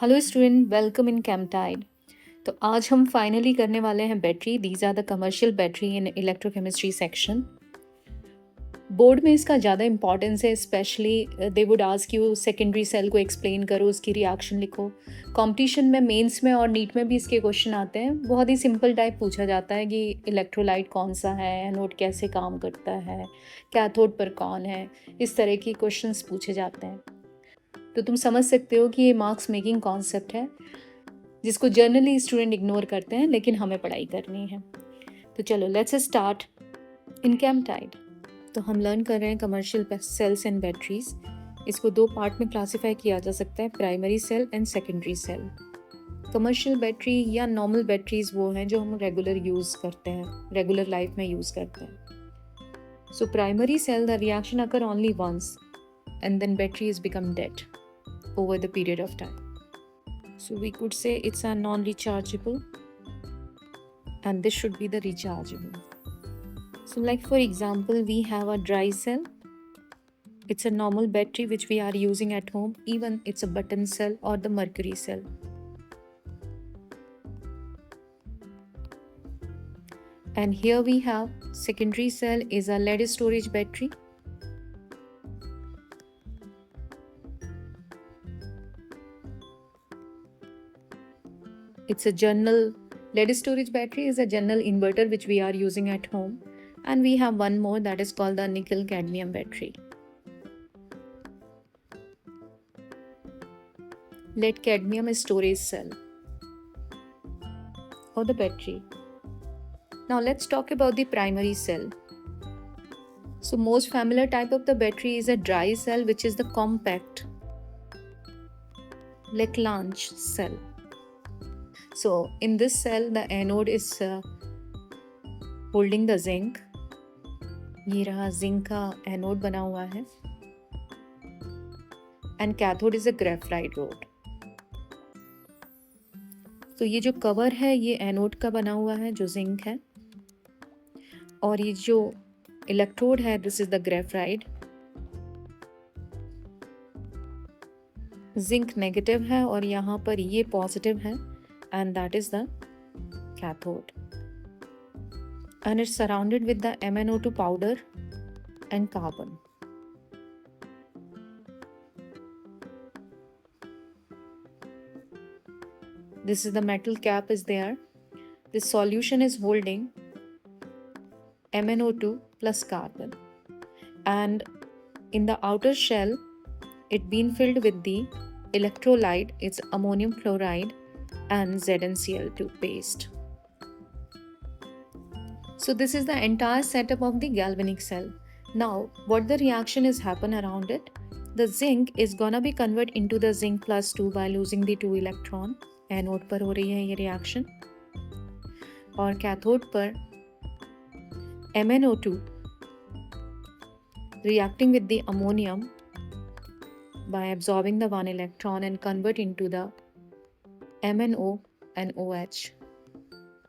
Hello student, welcome in Camptide. तो आज हम फाइनली करने वाले हैं battery. These are the commercial battery in electrochemistry section. Board में इसका ज़्यादा इंपॉर्टेंस है, especially they would ask you secondary cell को एक्सप्लेन करो, उसकी रिएक्शन लिखो। कंपटीशन में, मेंस में और नीट में भी इसके क्वेश्चन आते हैं। बहुत ही सिंपल टाइप पूछा जाता है कि इलेक्ट्रोलाइट कौन सा है, एनोड कैसे काम करता है, कैथोड पर कौन है, इस तरह की क्वेश्चंस पूछे जाते हैं। तो तुम समझ सकते हो कि ये मार्क्स मेकिंग कॉन्सेप्ट है जिसको जनरली स्टूडेंट इग्नोर करते हैं, लेकिन हमें पढ़ाई करनी है। तो चलो लेट्स स्टार्ट इन कैम्पटाइड। तो हम लर्न कर रहे हैं कमर्शियल सेल्स एंड बैटरीज। इसको दो पार्ट में क्लासिफाई किया जा सकता है, primary cell and secondary cell. Commercial battery या नॉर्मल बैटरीज वो हैं जो हम रेगुलर यूज़ करते हैं, रेगुलर लाइफ में यूज़ करते हैं। So primary cell the reaction occur only once and then battery is become dead over the period of time. So we could say it's a non-rechargeable and this should be the rechargeable. So like for example, we have a dry cell. It's a normal battery which we are using at home. Even it's a button cell or the mercury cell. And here we have secondary cell is a lead storage battery. It's a general lead storage battery is a general inverter which we are using at home. And we have one more that is called the nickel cadmium battery. Lead cadmium storage cell or the battery. Now let's talk about the primary cell. So most familiar type of the battery is a dry cell, which is the compact Lagrange cell. So in this cell the anode is holding the zinc. ये रहा zinc का anode बना हुआ है and cathode is a graphite road. तो ये जो cover है ये एनोड का बना हुआ है जो जिंक है, और ये जो इलेक्ट्रोड है this is the graphite. Zinc negative है और यहाँ पर ये पॉजिटिव है and that is the cathode and it's surrounded with the MnO2 powder and carbon. This is the metal cap is there. This solution is holding MnO2 plus carbon, and in the outer shell it been filled with the electrolyte, it's ammonium chloride and ZnCl2 paste. So this is the entire setup of the galvanic cell. Now what the reaction is happen around it, the zinc is gonna be converted into the zinc plus 2 by losing the 2 electron. Anode पर हो रही है ये reaction, और cathode पर MnO2 reacting with the ammonium by absorbing the 1 electron and convert into the MnO and OH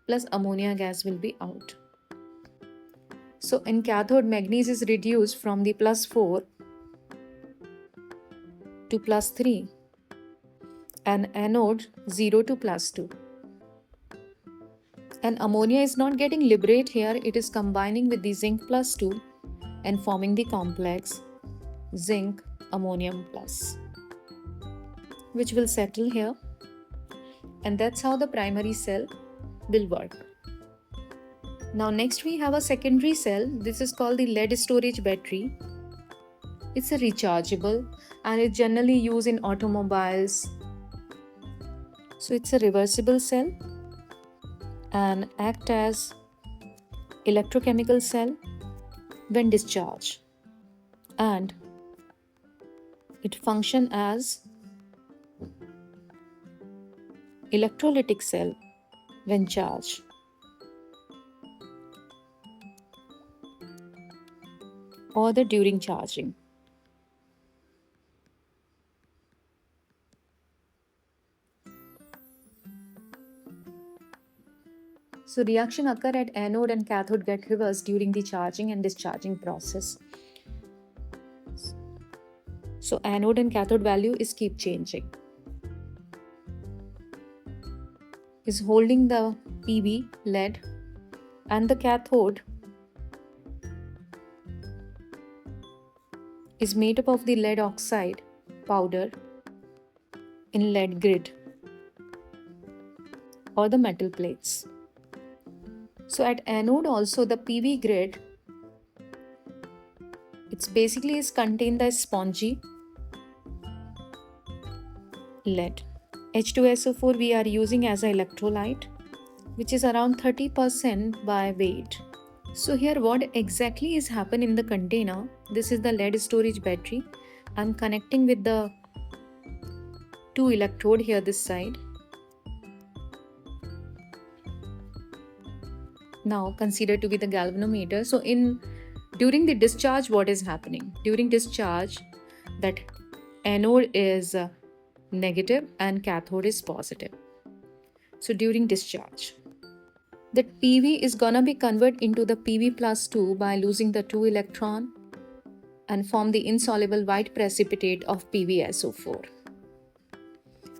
plus ammonia gas will be out. So in cathode, manganese is reduced from the plus 4 to plus 3 and anode 0 to plus 2. And ammonia is not getting liberated here, it is combining with the zinc plus 2 and forming the complex zinc ammonium plus, which will settle here, and that's how the primary cell will work. Now next we have a secondary cell. This is called the lead storage battery. It's a rechargeable and it's generally used in automobiles. So it's a reversible cell and act as electrochemical cell when discharged, and it function as electrolytic cell when charged. Or the during charging. So reaction occur at anode and cathode get reversed during the charging and discharging process. So anode and cathode value is keep changing. is holding the PV lead, and the cathode is made up of the lead oxide powder in lead grid or the metal plates. So at anode also, the PV grid, it's basically is contain the spongy lead. H2SO4 we are using as an electrolyte, which is around 30% by weight. So here what exactly is happen in the container, this is the lead storage battery. I'm connecting with the two electrode here this side. Now consider to be the galvanometer. So during the discharge, what is happening? During discharge, that anode is negative and cathode is positive. So during discharge, that PV is gonna be converted into the PV plus 2 by losing the 2 electron and form the insoluble white precipitate of PvSO4.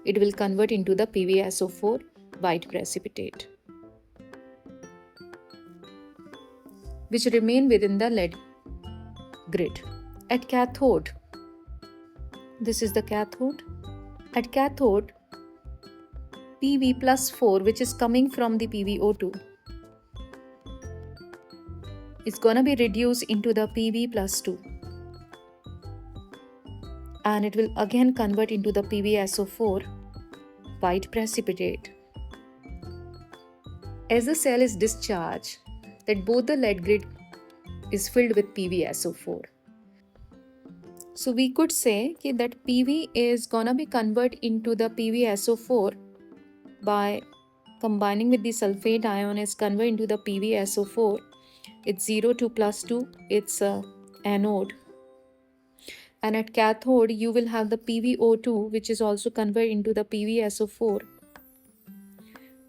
It will convert into the PvSO4 white precipitate, which remain within the lead grid. At cathode, this is the cathode. At cathode, PV plus 4, which is coming from the PvO2, is gonna be reduced into the PV plus 2. And it will again convert into the PvSO4 white precipitate. As the cell is discharged, that both the lead grid is filled with PvSO4. So we could say that PV is gonna be converted into the PvSO4 by combining with the sulfate ion is converted into the PvSO4. It's 0 to plus 2, it's anode. And at cathode, you will have the PvO2, which is also converted into the PvSO4.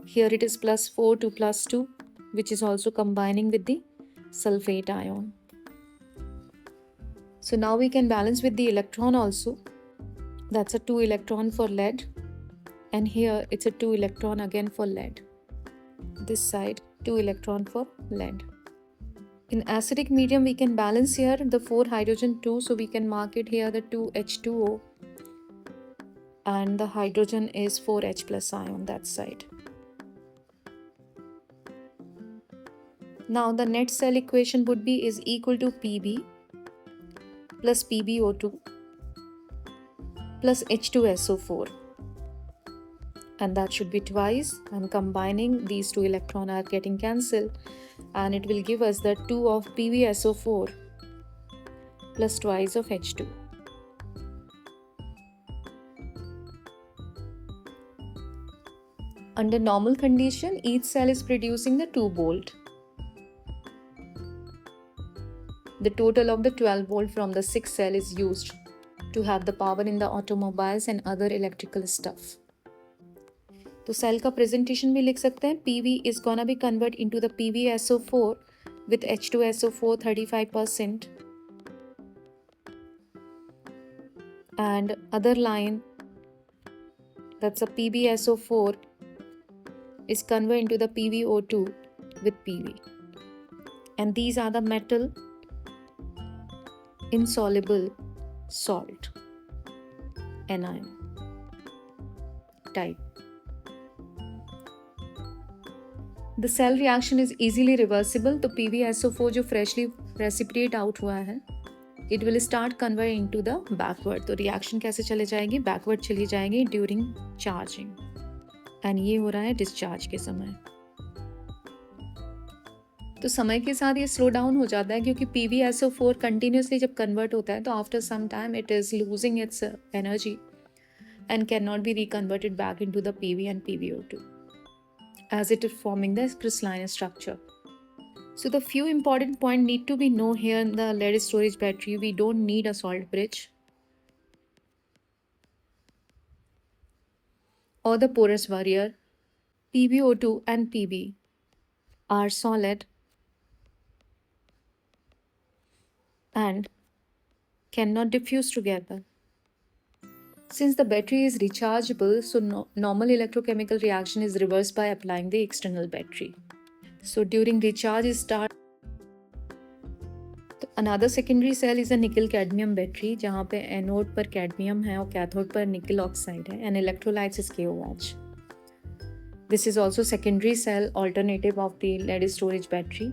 Here it is plus 4 to plus 2, which is also combining with the sulfate ion. So now we can balance with the electron also. That's a 2 electron for lead. And here it's a 2 electron again for lead. This side, 2 electron for lead. In acidic medium, we can balance here the 4 hydrogen 2. So we can mark it here the 2H2O. And the hydrogen is 4H plus ion that side. Now the net cell equation would be is equal to Pb plus PbO2 plus H2SO4. And that should be twice, and combining these two electrons are getting cancelled, and it will give us the 2 of PvSO4 plus twice of H2. Under normal condition, each cell is producing the 2 volt. The total of the 12 volt from the 6 cell is used to have the power in the automobiles and other electrical stuff. तो cell का presentation भी लिख सकते हैं. PV is gonna be converted into the PvSO4 with H2SO4 35%, and other line, that's a PbSO4, is converted into the PvO2 with PV. And these are the metal insoluble salt anion type. The cell reaction is easily reversible. तो PvSO4 जो freshly precipitate out हुआ है, it will start convert into the backward. तो reaction कैसे चले जाएगी? Backward चली जाएगी during charging. And ये हो रहा है discharge के समय. तो समय के साथ ये स्लो डाउन हो जाता है, क्योंकि PvSO4 कंटिन्यूसली जब कन्वर्ट होता है तो after some time it is losing its energy and cannot be reconverted back into the PV and PvO2 as it is forming the crystalline structure. So the few important points need to be known here in the lead storage battery. We don't need a salt bridge or the porous barrier. PvO2 and PV are solid and cannot diffuse together. Since the battery is rechargeable, so normal electrochemical reaction is reversed by applying the external battery. So during recharge start, तो another secondary cell is a nickel cadmium battery जहाँ पे anode पर cadmium है और cathode पर निकल oxide है and electrolytes is KOH. This is also secondary cell alternative of the lead storage battery.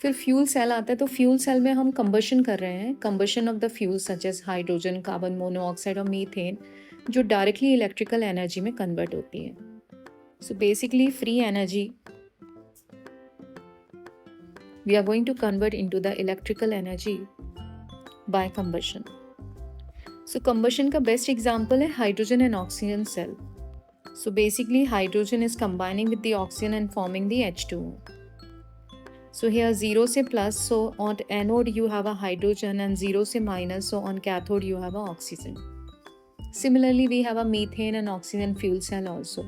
फिर फ्यूल सेल आता है, तो फ्यूल सेल में हम कंबशन कर रहे हैं, combustion of the fuel such as hydrogen, carbon monoxide और मीथेन, जो डायरेक्टली इलेक्ट्रिकल एनर्जी में कन्वर्ट होती है. So basically free energy we are going to convert into the electrical energy by combustion. So combustion का best example है hydrogen and oxygen cell. So basically hydrogen is combining with the oxygen and forming the H2O. So here 0 से plus, so on anode you have a hydrogen, and 0 से minus, so on cathode you have a oxygen. Similarly we have a methane and oxygen fuel cell also.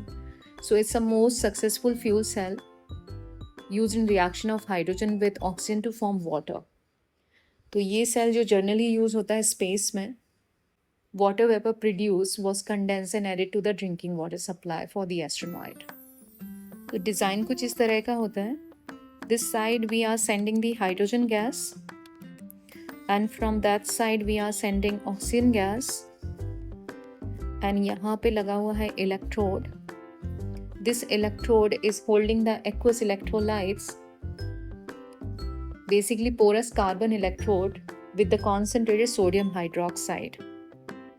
So it's the most successful fuel cell used in reaction of hydrogen with oxygen to form water. तो ये cell जो generally use होता है space में, water vapour produce was condense and added to the drinking water supply for the astronaut. तो design कुछ इस तरह का होता है. This side we are sending the hydrogen gas, and from that side we are sending oxygen gas, and यहाँ पे लगा हुआ है electrode. This electrode is holding the aqueous electrolytes, basically porous carbon electrode with the concentrated sodium hydroxide.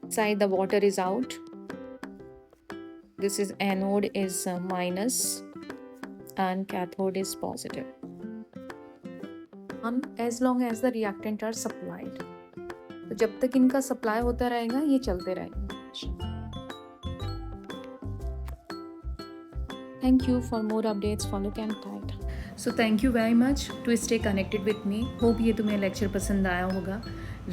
Inside the water is out. This is anode is minus and cathode is positive. As long as the reactant are supplied. तो जब तक इनका supply होता रहेगा ये चलते रहेंगे. Thank you. For more updates, follow ChemTide. So thank you very much to stay connected with me. Hope ये तुम्हें लेक्चर पसंद आया होगा.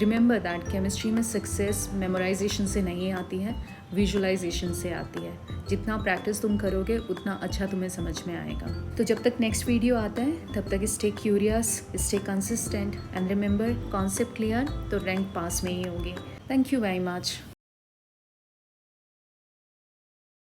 Remember that केमिस्ट्री में सक्सेस मेमोराइजेशन से नहीं आती है, विजुअलाइजेशन से आती है. जितना प्रैक्टिस तुम करोगे उतना अच्छा तुम्हें समझ में आएगा. तो जब तक नेक्स्ट वीडियो आता है तब तक stay curious, stay consistent and remember concept clear तो रैंक पास में ही होगी. Thank you very much.